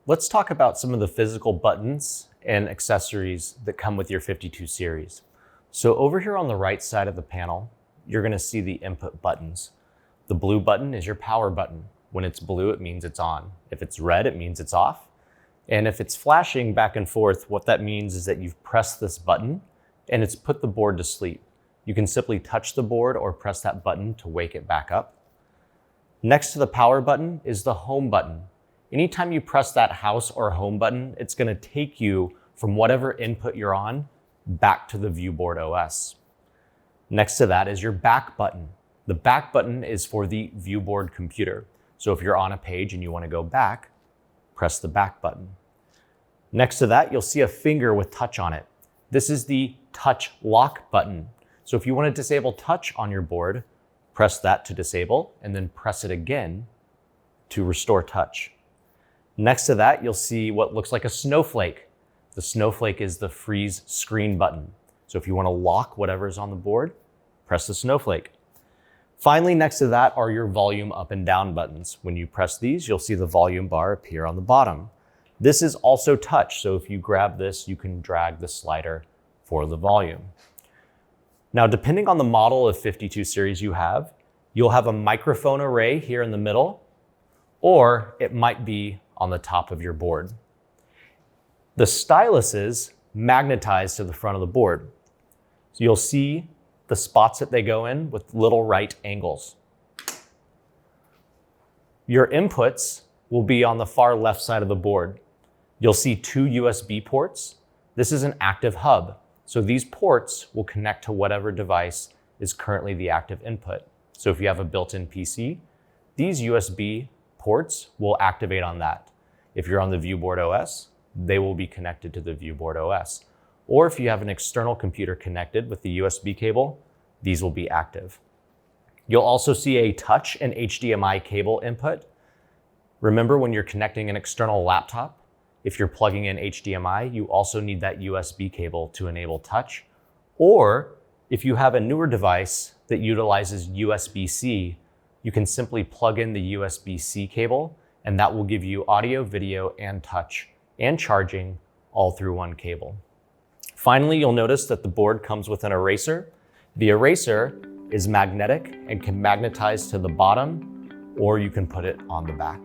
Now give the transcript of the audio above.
let's talk about some of the physical buttons and accessories that come with your 52 series. So over here on the right side of the panel, you're going to see the input buttons. The blue button is your power button. When it's blue, it means it's on. If it's red, it means it's off. And if it's flashing back and forth, what that means is that you've pressed this button and it's put the board to sleep. You can simply touch the board or press that button to wake it back up. Next to the power button is the home button. Anytime you press that house or home button, it's going to take you from whatever input you're on back to the ViewBoard OS. Next to that is your back button. The back button is for the ViewBoard computer. So if you're on a page and you want to go back, press the back button. Next to that, you'll see a finger with touch on it. This is the touch lock button. So if you want to disable touch on your board, press that to disable and then press it again to restore touch. Next to that, you'll see what looks like a snowflake. The snowflake is the freeze screen button. So if you want to lock whatever's on the board, press the snowflake. Finally, next to that are your volume up and down buttons. When you press these, you'll see the volume bar appear on the bottom. This is also touch, so if you grab this, you can drag the slider for the volume. Now, depending on the model of 52 series you'll have a microphone array here in the middle, or it might be on the top of your board. The styluses magnetize to the front of the board. So you'll see the spots that they go in with little right angles. Your inputs will be on the far left side of the board. You'll see 2 USB ports. This is an active hub. So these ports will connect to whatever device is currently the active input. So if you have a built-in PC, these USB ports will activate on that. If you're on the ViewBoard OS, they will be connected to the ViewBoard OS. Or if you have an external computer connected with the USB cable, these will be active. You'll also see a touch and HDMI cable input. Remember, when you're connecting an external laptop, if you're plugging in HDMI, you also need that USB cable to enable touch. Or if you have a newer device that utilizes USB-C, you can simply plug in the USB-C cable, and that will give you audio, video, and touch and charging all through one cable. Finally, you'll notice that the board comes with an eraser. The eraser is magnetic and can magnetize to the bottom, or you can put it on the back.